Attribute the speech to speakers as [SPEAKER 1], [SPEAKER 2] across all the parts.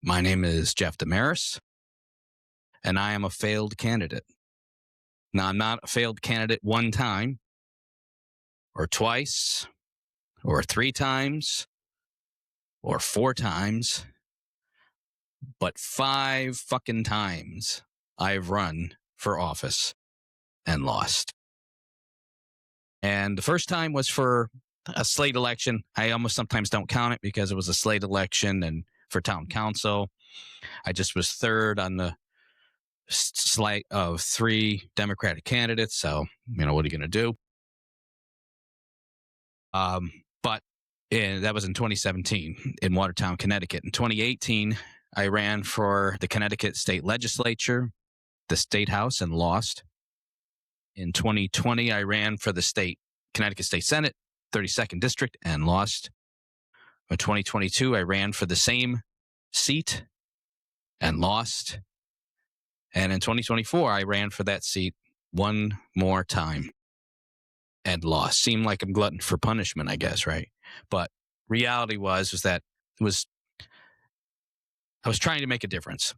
[SPEAKER 1] My name is Jeff Desmarais, and I am a failed candidate. Now, I'm not a failed candidate one time, or twice, or three times, or four times, but 5 fucking times I've run for office and lost. And the first time was for a slate election. I almost sometimes don't count it because it was a slate election, and for town council, I just was third on the slate of 3 Democratic candidates. So, what are you going to do? But that was in 2017 in Watertown, Connecticut. In 2018, I ran for the Connecticut State Legislature, the State House, and lost. In 2020, I ran for the Connecticut State Senate, 32nd District, and lost. In 2022, I ran for the same seat and lost. And in 2024, I ran for that seat one more time and lost. Seemed like I'm glutton for punishment, I guess, right? But reality was that I was trying to make a difference.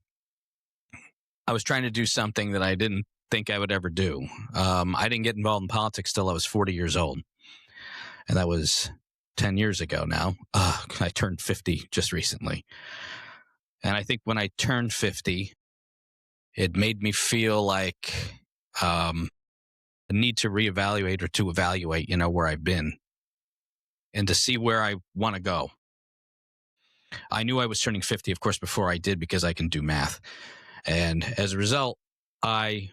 [SPEAKER 1] I was trying to do something that I didn't think I would ever do. I didn't get involved in politics till I was 40 years old. And that was 10 years ago now. I turned 50 just recently. And I think when I turned 50, it made me feel like a need to reevaluate or to evaluate, where I've been and to see where I want to go. I knew I was turning 50, of course, before I did, because I can do math. And as a result, I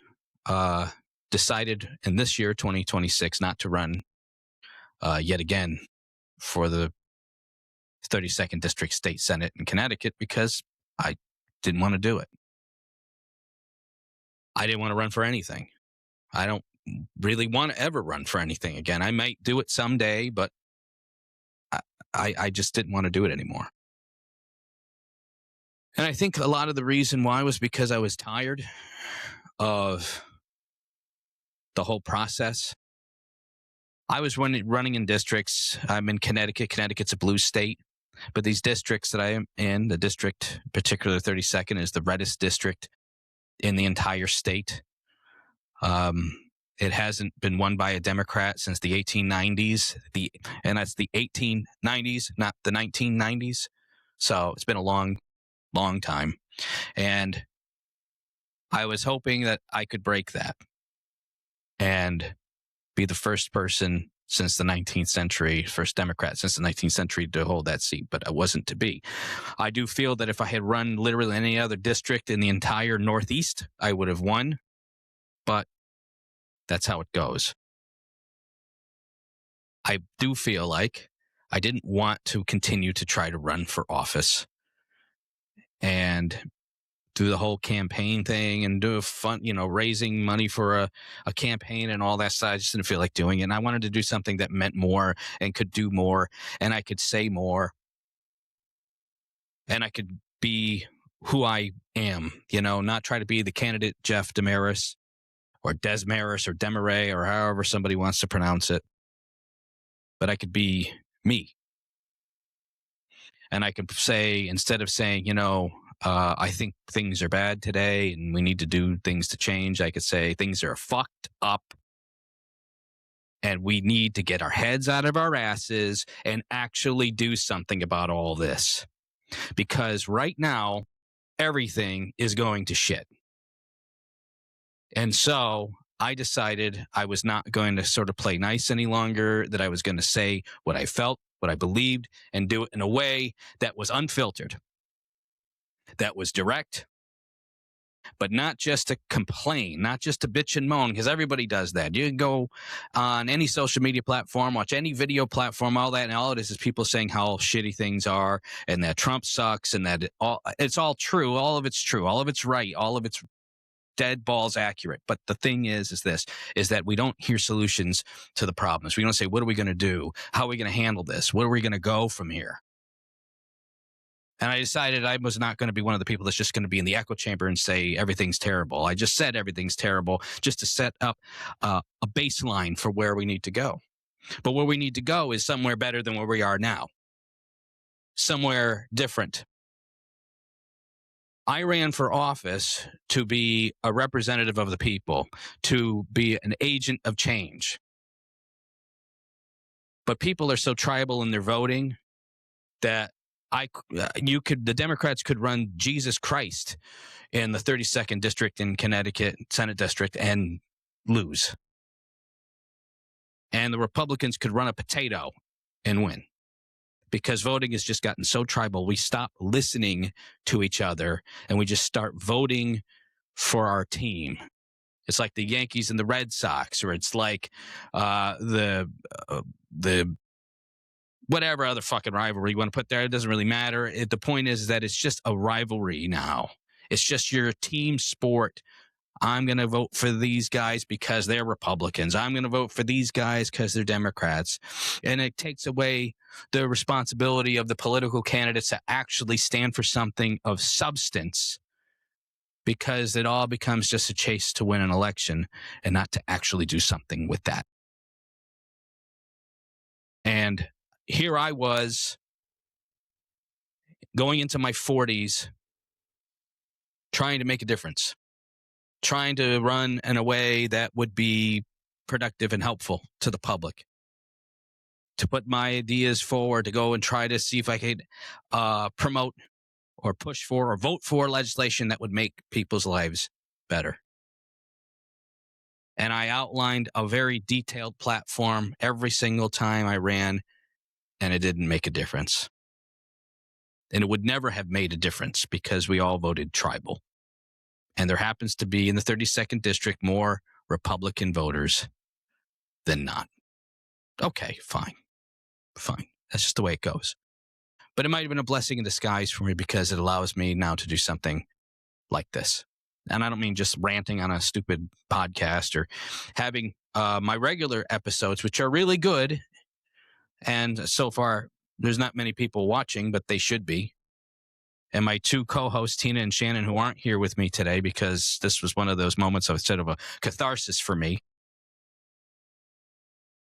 [SPEAKER 1] decided in this year, 2026, not to run yet again for the 32nd District State Senate in Connecticut because I didn't want to do it. I didn't want to run for anything. I don't really want to ever run for anything again. I might do it someday, but I just didn't want to do it anymore. And I think a lot of the reason why was because I was tired of the whole process. I was running in districts. I'm in Connecticut. Connecticut's a blue state. But these districts that I am in, the district, particular 32nd, is the reddest district in the entire state. It hasn't been won by a Democrat since the 1890s. And that's the 1890s, not the 1990s. So it's been a long time. And I was hoping that I could break that and be the first person since the 19th century, first Democrat since the 19th century to hold that seat, but I wasn't to be. I do feel that if I had run literally any other district in the entire Northeast, I would have won, but that's how it goes. I do feel like I didn't want to continue to try to run for office and do the whole campaign thing and do a fun, raising money for a campaign and all that side. I just didn't feel like doing it. And I wanted to do something that meant more and could do more and I could say more and I could be who I am, not try to be the candidate Jeff Desmarais or Desmarais or Desmarais or however somebody wants to pronounce it. But I could be me. And I could say, instead of saying, I think things are bad today and we need to do things to change, I could say things are fucked up and we need to get our heads out of our asses and actually do something about all this. Because right now, everything is going to shit. And so I decided I was not going to sort of play nice any longer, that I was going to say what I felt, what I believed, and do it in a way that was unfiltered, that was direct, but not just to complain, not just to bitch and moan, because everybody does that. You can go on any social media platform, watch any video platform, all that, and all it is people saying how shitty things are and that Trump sucks and that it's all true. All of it's true. All of it's right. All of it's dead balls accurate. But the thing is that we don't hear solutions to the problems. We don't say, what are we going to do? How are we going to handle this? Where are we going to go from here? And I decided I was not going to be one of the people that's just going to be in the echo chamber and say everything's terrible. I just said everything's terrible just to set up a baseline for where we need to go. But where we need to go is somewhere better than where we are now. Somewhere different. I ran for office to be a representative of the people, to be an agent of change. But people are so tribal in their voting that the Democrats could run Jesus Christ in the 32nd district in Connecticut, Senate district, and lose. And the Republicans could run a potato and win. Because voting has just gotten so tribal, we stop listening to each other and we just start voting for our team. It's like the Yankees and the Red Sox, or it's like the whatever other fucking rivalry you want to put there. It doesn't really matter. The point is that it's just a rivalry now. It's just your team sport. I'm going to vote for these guys because they're Republicans. I'm going to vote for these guys because they're Democrats. And it takes away the responsibility of the political candidates to actually stand for something of substance, because it all becomes just a chase to win an election and not to actually do something with that. And here I was going into my 40s trying to make a difference, trying to run in a way that would be productive and helpful to the public, to put my ideas forward, to go and try to see if I could promote or push for or vote for legislation that would make people's lives better. And I outlined a very detailed platform every single time I ran, and it didn't make a difference. And it would never have made a difference because we all voted tribal. And there happens to be in the 32nd district more Republican voters than not. Okay, fine. That's just the way it goes. But it might have been a blessing in disguise for me because it allows me now to do something like this. And I don't mean just ranting on a stupid podcast or having my regular episodes, which are really good. And so far, there's not many people watching, but they should be. And my two co-hosts, Tina and Shannon, who aren't here with me today because this was one of those moments of sort of a catharsis for me,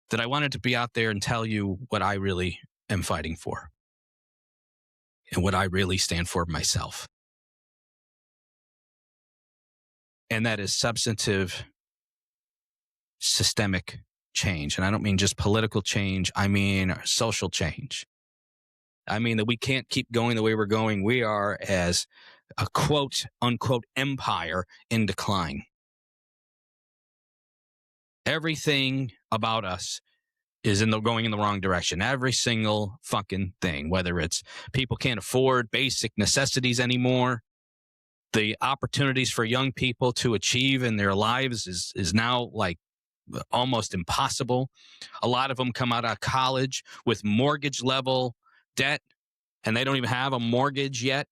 [SPEAKER 1] that I wanted to be out there and tell you what I really am fighting for and what I really stand for myself. And that is substantive, systemic change. And I don't mean just political change. I mean social change. I mean that we can't keep going the way we're going. We are, as a quote unquote empire, in decline. Everything about us is going in the wrong direction. Every single fucking thing, whether it's people can't afford basic necessities anymore, the opportunities for young people to achieve in their lives is now like almost impossible. A lot of them come out of college with mortgage level debt, and they don't even have a mortgage yet.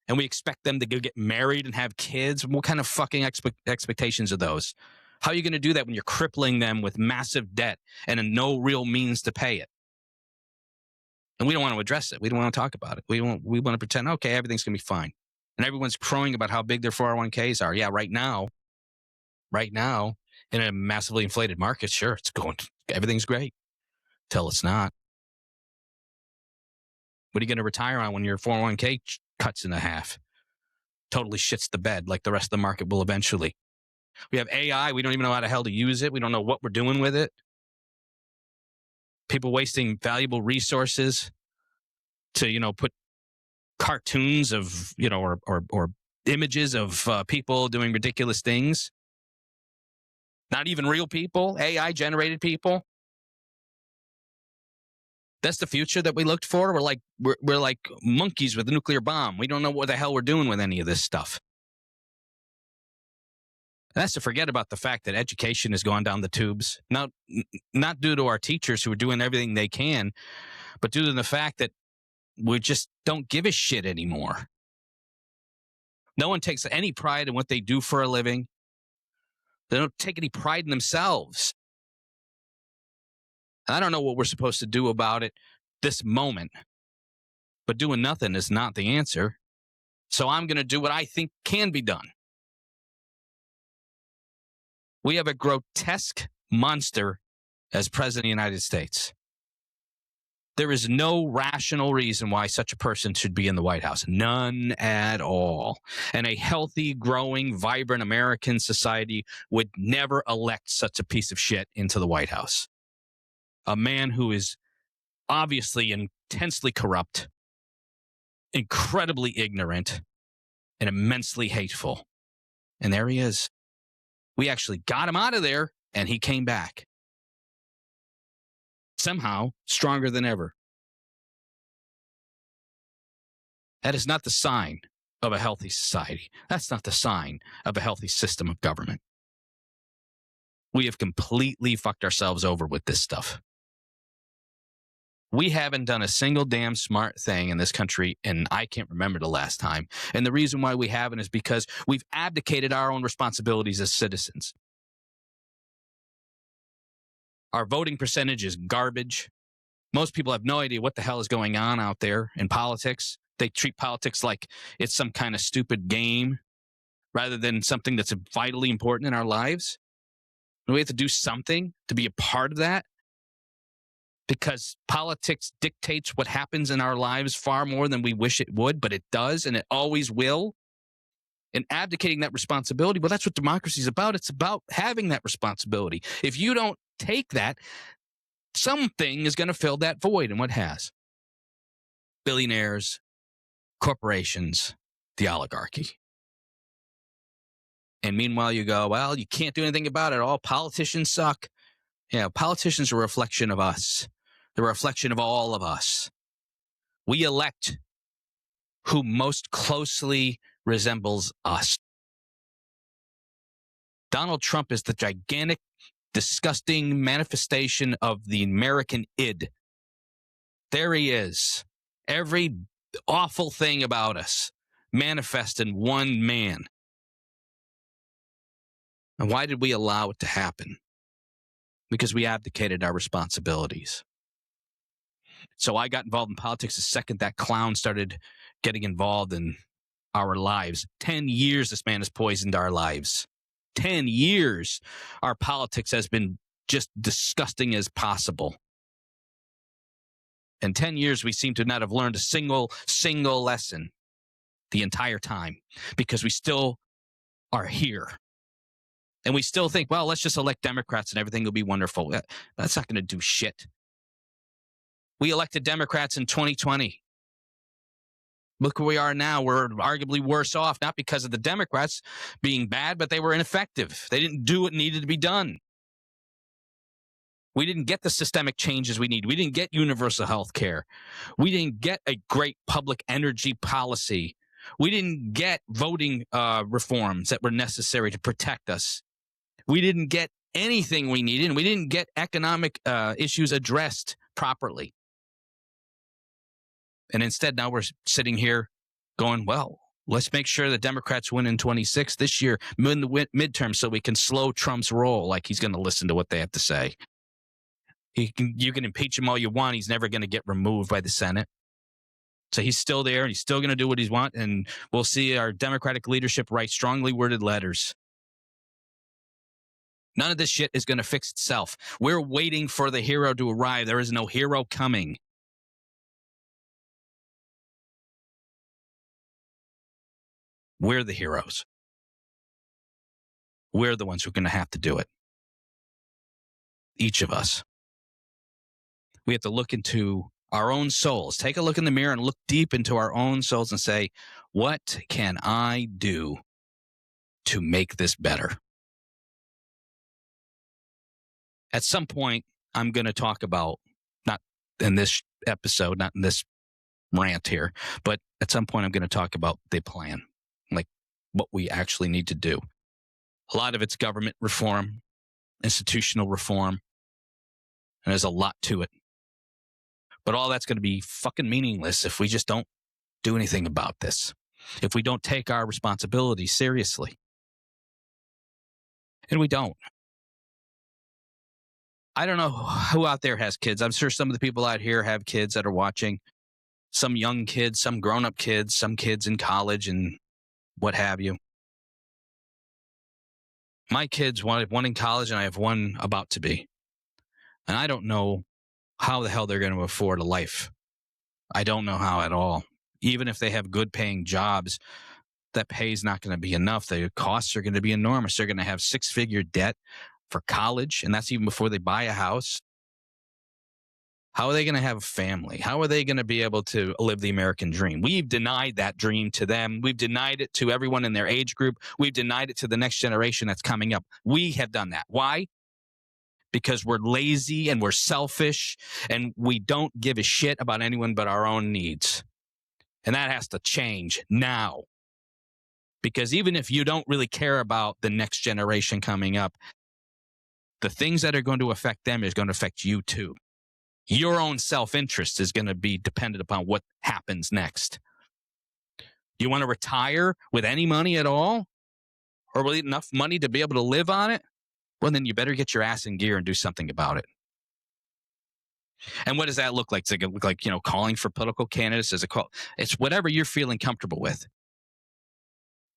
[SPEAKER 1] And we expect them to go get married and have kids. What kind of fucking expectations are those? How are you going to do that when you're crippling them with massive debt and no real means to pay it? And we don't want to address it. We don't want to talk about it. We want to pretend, okay, everything's going to be fine. And everyone's crowing about how big their 401ks are. Yeah, right now, in a massively inflated market, sure, everything's great. Till it's not. What are you going to retire on when your 401k cuts in half? Totally shits the bed like the rest of the market will eventually. We have AI. We don't even know how the hell to use it. We don't know what we're doing with it. People wasting valuable resources to, put cartoons of, or images of people doing ridiculous things. Not even real people, AI generated people. That's the future that we looked for. We're like monkeys with a nuclear bomb. We don't know what the hell we're doing with any of this stuff. And that's to forget about the fact that education has gone down the tubes. Not due to our teachers who are doing everything they can, but due to the fact that we just don't give a shit anymore. No one takes any pride in what they do for a living. They don't take any pride in themselves. And I don't know what we're supposed to do about it this moment, but doing nothing is not the answer. So I'm going to do what I think can be done. We have a grotesque monster as president of the United States. There is no rational reason why such a person should be in the White House. None at all. And a healthy, growing, vibrant American society would never elect such a piece of shit into the White House. A man who is obviously intensely corrupt, incredibly ignorant, and immensely hateful. And there he is. We actually got him out of there, and he came back. Somehow, stronger than ever. That is not the sign of a healthy society. That's not the sign of a healthy system of government. We have completely fucked ourselves over with this stuff. We haven't done a single damn smart thing in this country, and I can't remember the last time. And the reason why we haven't is because we've abdicated our own responsibilities as citizens. Our voting percentage is garbage. Most people have no idea what the hell is going on out there in politics. They treat politics like it's some kind of stupid game rather than something that's vitally important in our lives. And we have to do something to be a part of that because politics dictates what happens in our lives far more than we wish it would, but it does, and it always will. And abdicating that responsibility, well, that's what democracy is about. It's about having that responsibility. If you don't take that, something is going to fill that void, and what has? Billionaires, corporations, the oligarchy. And meanwhile, you go, well, you can't do anything about it. All politicians suck. Yeah, politicians are a reflection of us. They're a reflection of all of us. We elect who most closely resembles us. Donald Trump is the gigantic, disgusting manifestation of the American id. There he is. Every awful thing about us manifest in one man. And why did we allow it to happen? Because we abdicated our responsibilities. So I got involved in politics the second that clown started getting involved in our lives. 10 years this man has poisoned our lives. 10 years our politics has been just disgusting as possible. In 10 years, we seem to not have learned a single lesson the entire time because we still are here. And we still think, well, let's just elect Democrats and everything will be wonderful. That's not going to do shit. We elected Democrats in 2020. Look where we are now. We're arguably worse off, not because of the Democrats being bad, but they were ineffective. They didn't do what needed to be done. We didn't get the systemic changes we need. We didn't get universal health care. We didn't get a great public energy policy. We didn't get voting reforms that were necessary to protect us. We didn't get anything we needed, and we didn't get economic issues addressed properly. And instead, now we're sitting here going, well, let's make sure the Democrats win in 26 this year, in the midterm, so we can slow Trump's roll like he's going to listen to what they have to say. You can impeach him all you want. He's never going to get removed by the Senate. So he's still there, and he's still going to do what he wants, and we'll see our Democratic leadership write strongly worded letters. None of this shit is going to fix itself. We're waiting for the hero to arrive. There is no hero coming. We're the heroes. We're the ones who are going to have to do it. Each of us. We have to look into our own souls. Take a look in the mirror and look deep into our own souls and say, what can I do to make this better? At some point, I'm going to talk about, not in this episode, not in this rant here, but at some point I'm going to talk about the plan, like what we actually need to do. A lot of it's government reform, institutional reform, and there's a lot to it. But all that's going to be fucking meaningless if we just don't do anything about this, if we don't take our responsibility seriously. And we don't. I don't know who out there has kids. I'm sure some of the people out here have kids that are watching. Some young kids, some grown-up kids, some kids in college and what have you. My kids, one in college and I have one about to be. And I don't know how the hell they're going to afford a life. I don't know how at all. Even if they have good paying jobs, that pay is not going to be enough. The costs are going to be enormous. They're going to have 6-figure debt for college, and that's even before they buy a house. How are they going to have a family? How are they going to be able to live the American dream? We've denied that dream to them. We've denied it to everyone in their age group. We've denied it to the next generation that's coming up. We have done that. Why? Because we're lazy and we're selfish and we don't give a shit about anyone but our own needs. And that has to change now. Because even if you don't really care about the next generation coming up, the things that are going to affect them is going to affect you too. Your own self-interest is going to be dependent upon what happens next. You want to retire with any money at all? Or with enough money to be able to live on it? Well, then you better get your ass in gear and do something about it. And what does that look like? Does it look like, calling for political candidates as a call? It's whatever you're feeling comfortable with.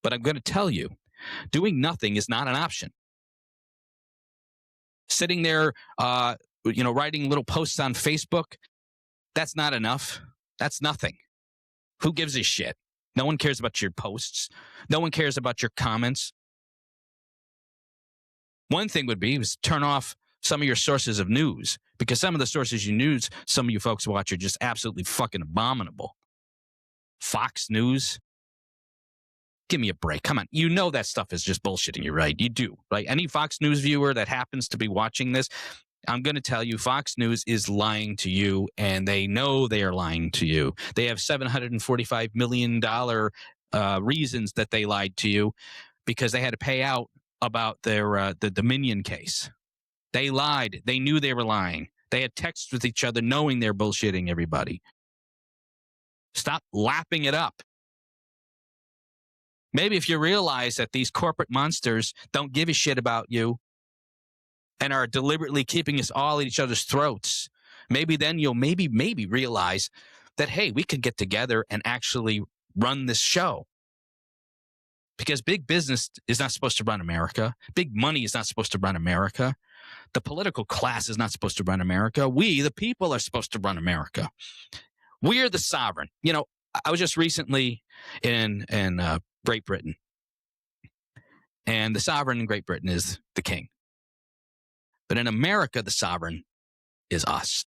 [SPEAKER 1] But I'm going to tell you, doing nothing is not an option. Sitting there, writing little posts on Facebook, that's not enough. That's nothing. Who gives a shit? No one cares about your posts. No one cares about your comments. One thing would be is turn off some of your sources of news, because some of the sources some of you folks watch are just absolutely fucking abominable. Fox News. Give me a break. Come on. You know that stuff is just bullshitting you, right? You do. Right? Any Fox News viewer that happens to be watching this, I'm going to tell you, Fox News is lying to you, and they know they are lying to you. They have $745 million reasons that they lied to you, because they had to pay out about their the Dominion case. They lied. They knew they were lying. They had texts with each other knowing they're bullshitting everybody. Stop lapping it up. Maybe if you realize that these corporate monsters don't give a shit about you and are deliberately keeping us all at each other's throats, maybe then you'll maybe realize that, hey, we could get together and actually run this show. Because big business is not supposed to run America. Big money is not supposed to run America. The political class is not supposed to run America. We, the people, are supposed to run America. We are the sovereign. I was just recently in Great Britain, and the sovereign in Great Britain is the king. But in America, the sovereign is us.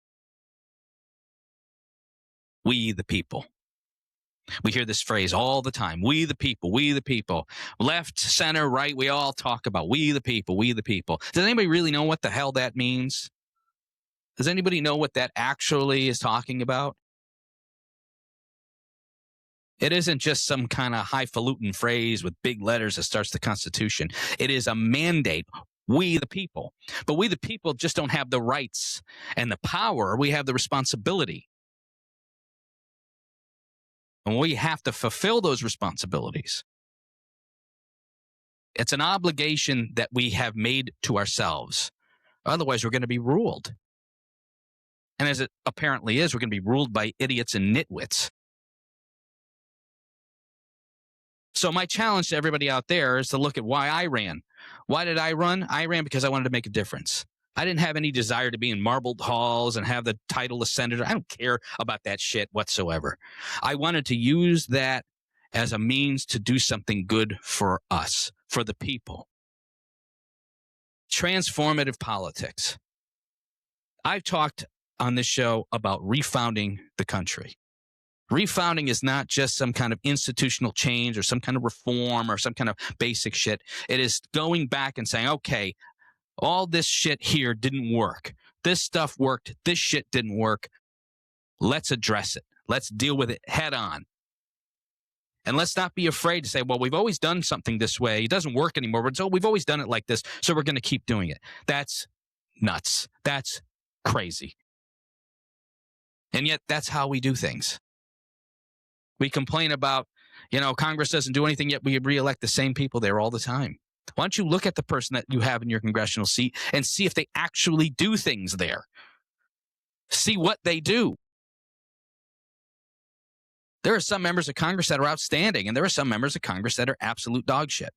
[SPEAKER 1] We, the people. We hear this phrase all the time. We, the people, we, the people. Left, center, right, we all talk about we, the people, we, the people. Does anybody really know what the hell that means? Does anybody know what that actually is talking about? It isn't just some kind of highfalutin phrase with big letters that starts the Constitution. It is a mandate. We, the people. But we, the people, just don't have the rights and the power. We have the responsibility. And we have to fulfill those responsibilities. It's an obligation that we have made to ourselves. Otherwise, we're going to be ruled. And as it apparently is, we're going to be ruled by idiots and nitwits. So my challenge to everybody out there is to look at why I ran. Why did I run? I ran because I wanted to make a difference. I didn't have any desire to be in marbled halls and have the title of senator. I don't care about that shit whatsoever. I wanted to use that as a means to do something good for us, for the people. Transformative politics. I've talked on this show about refounding the country. Refounding is not just some kind of institutional change or some kind of reform or some kind of basic shit. It is going back and saying, okay, all this shit here didn't work. This stuff worked. This shit didn't work. Let's address it. Let's deal with it head on. And let's not be afraid to say, well, we've always done something this way. It doesn't work anymore. But so we've always done it like this, so we're going to keep doing it. That's nuts. That's crazy. And yet that's how we do things. We complain about, Congress doesn't do anything, yet we reelect the same people there all the time. Why don't you look at the person that you have in your congressional seat and see if they actually do things there? See what they do. There are some members of Congress that are outstanding, and there are some members of Congress that are absolute dog shit.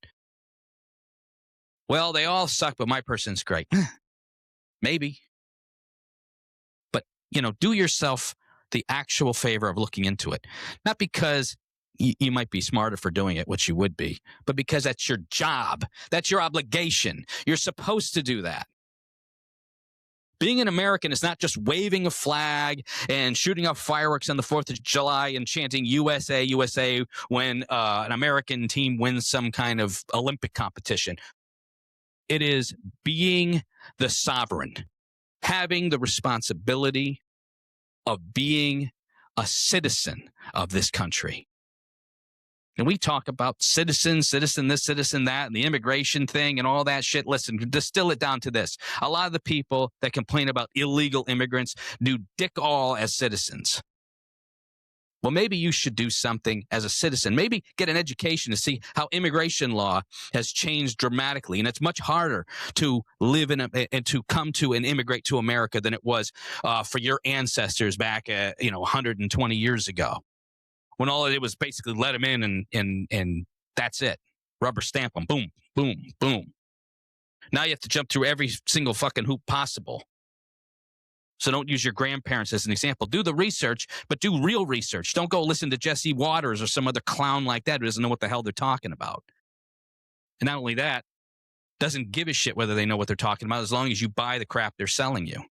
[SPEAKER 1] Well, they all suck, but my person's great. Maybe. But do yourself the actual favor of looking into it. Not because you might be smarter for doing it, which you would be, but because that's your job. That's your obligation. You're supposed to do that. Being an American is not just waving a flag and shooting off fireworks on the 4th of July and chanting USA, USA when an American team wins some kind of Olympic competition. It is being the sovereign, having the responsibility of being a citizen of this country. And we talk about citizen this, citizen that, and the immigration thing and all that shit. Listen, distill it down to this. A lot of the people that complain about illegal immigrants do dick all as citizens. Well, maybe you should do something as a citizen. Maybe get an education to see how immigration law has changed dramatically. And it's much harder to live and to come to and immigrate to America than it was for your ancestors back, 120 years ago, when all it was basically let them in and that's it. Rubber stamp them. Boom, boom, boom. Now you have to jump through every single fucking hoop possible. So don't use your grandparents as an example. Do the research, but do real research. Don't go listen to Jesse Waters or some other clown like that who doesn't know what the hell they're talking about. And not only that, doesn't give a shit whether they know what they're talking about as long as you buy the crap they're selling you.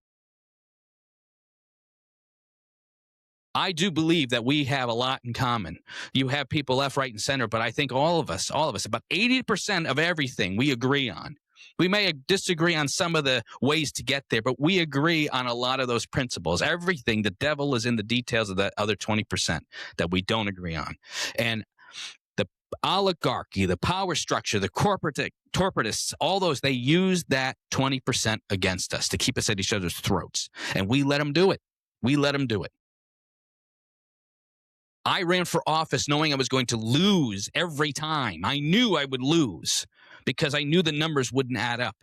[SPEAKER 1] I do believe that we have a lot in common. You have people left, right, and center, but I think all of us, about 80% of everything we agree on. We may disagree on some of the ways to get there, but we agree on a lot of those principles. Everything, the devil is in the details of that other 20% that we don't agree on. And the oligarchy, the power structure, the corporatists, all those, they use that 20% against us to keep us at each other's throats. And we let them do it. We let them do it. I ran for office knowing I was going to lose every time. I knew I would lose because I knew the numbers wouldn't add up.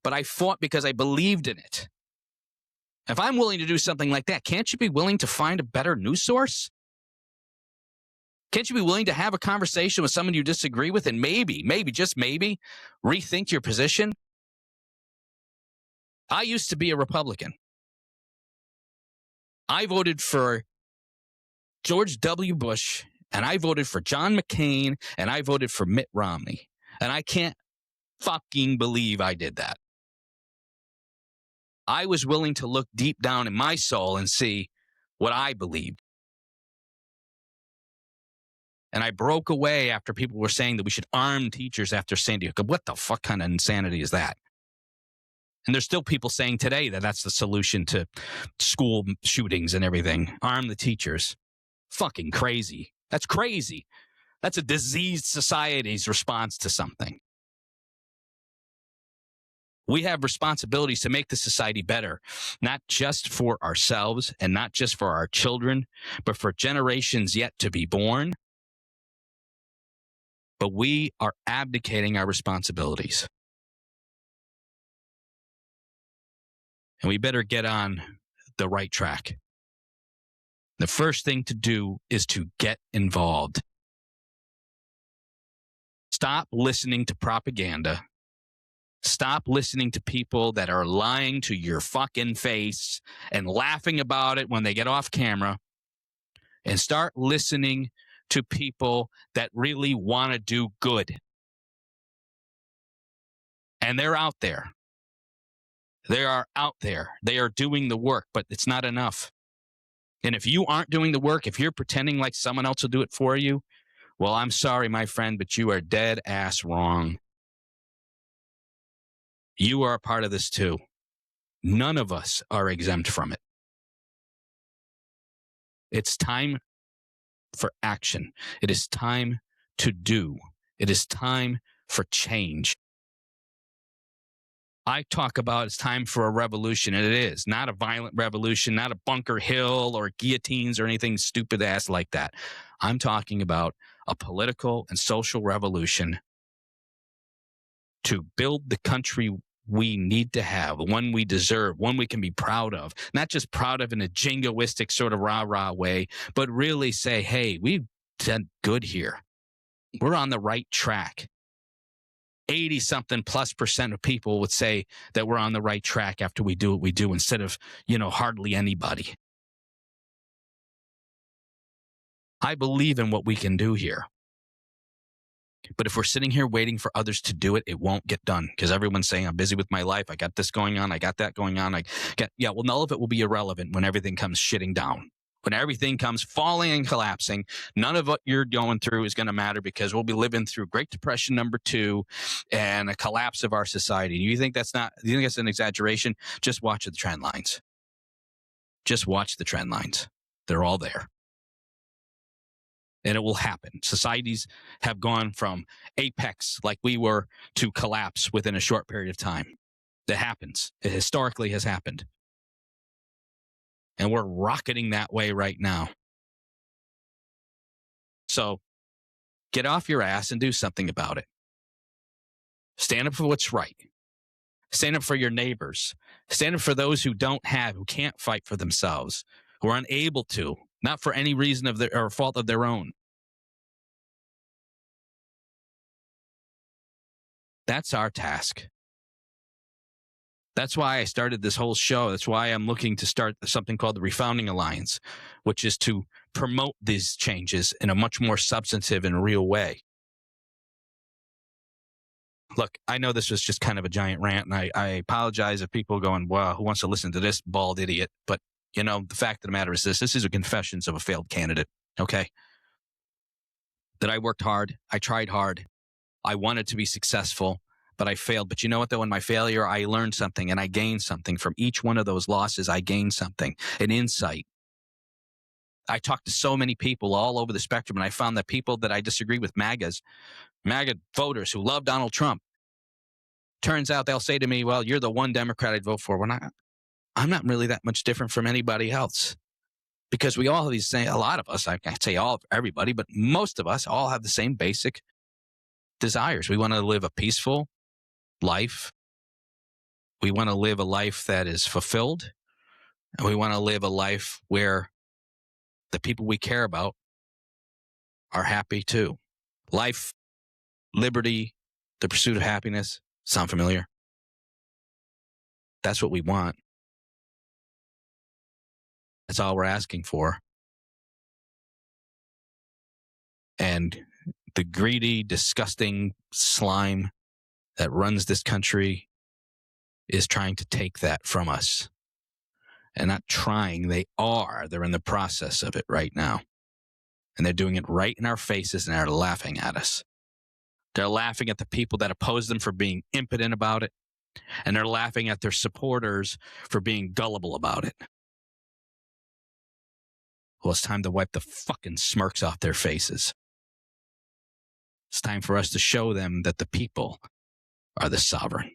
[SPEAKER 1] But I fought because I believed in it. If I'm willing to do something like that, can't you be willing to find a better news source? Can't you be willing to have a conversation with someone you disagree with and maybe, just maybe, rethink your position? I used to be a Republican. I voted for George W. Bush, and I voted for John McCain, and I voted for Mitt Romney. And I can't fucking believe I did that. I was willing to look deep down in my soul and see what I believed. And I broke away after people were saying that we should arm teachers after Sandy Hook. What the fuck kind of insanity is that? And there's still people saying today that that's the solution to school shootings and everything. Arm the teachers. Fucking crazy. That's crazy. That's a diseased society's response to something. We have responsibilities to make the society better, not just for ourselves and not just for our children, but for generations yet to be born. But we are abdicating our responsibilities. And we better get on the right track. The first thing to do is to get involved. Stop listening to propaganda. Stop listening to people that are lying to your fucking face and laughing about it when they get off camera. And start listening to people that really want to do good. And they're out there. They are out there. They are doing the work, but it's not enough. And if you aren't doing the work, if you're pretending like someone else will do it for you, well, I'm sorry, my friend, but you are dead ass wrong. You are a part of this too. None of us are exempt from it. It's time for action. It is time to do. It is time for change. I talk about it's time for a revolution, and it is. Not a violent revolution, not a Bunker Hill or guillotines or anything stupid ass like that. I'm talking about a political and social revolution to build the country we need to have, one we deserve, one we can be proud of. Not just proud of in a jingoistic sort of rah-rah way, but really say, hey, we've done good here. We're on the right track. 80 something plus percent of people would say that we're on the right track after we do what we do instead of, hardly anybody. I believe in what we can do here. But if we're sitting here waiting for others to do it, it won't get done because everyone's saying, I'm busy with my life. I got this going on. I got that going on. Well, none of it will be irrelevant when everything comes shitting down. When everything comes falling and collapsing, none of what you're going through is going to matter because we'll be living through Great Depression #2 and a collapse of our society. Do you think that's an exaggeration? Just watch the trend lines. Just watch the trend lines. They're all there. And it will happen. Societies have gone from apex like we were to collapse within a short period of time. That happens. It historically has happened. And we're rocketing that way right now. So get off your ass and do something about it. Stand up for what's right. Stand up for your neighbors. Stand up for those who can't fight for themselves, who are unable to, not for any reason or fault of their own. That's our task. That's why I started this whole show. That's why I'm looking to start something called the Refounding Alliance, which is to promote these changes in a much more substantive and real way. Look, I know this was just kind of a giant rant, and I apologize if people are going, wow, who wants to listen to this bald idiot? But, the fact of the matter is this is a confessions of a failed candidate, okay? That I worked hard. I tried hard. I wanted to be successful, but I failed. But you know what, though? In my failure, I learned something and I gained something. From each one of those losses, I gained something, an insight. I talked to so many people all over the spectrum, and I found that people that I disagree with, MAGA voters who love Donald Trump, turns out they'll say to me, well, you're the one Democrat I'd vote for. When I'm not really that much different from anybody else. Because we all have a lot of us, I can't say everybody, but most of us all have the same basic desires. We want to live a peaceful life. We want to live a life that is fulfilled. And we want to live a life where the people we care about are happy too. Life, liberty, the pursuit of happiness. Sound familiar? That's what we want. That's all we're asking for. And the greedy, disgusting slime that runs this country is trying to take that from us. And not trying, they're in the process of it right now. And they're doing it right in our faces, and they're laughing at us. They're laughing at the people that oppose them for being impotent about it. And they're laughing at their supporters for being gullible about it. Well, it's time to wipe the fucking smirks off their faces. It's time for us to show them that the people are the sovereign.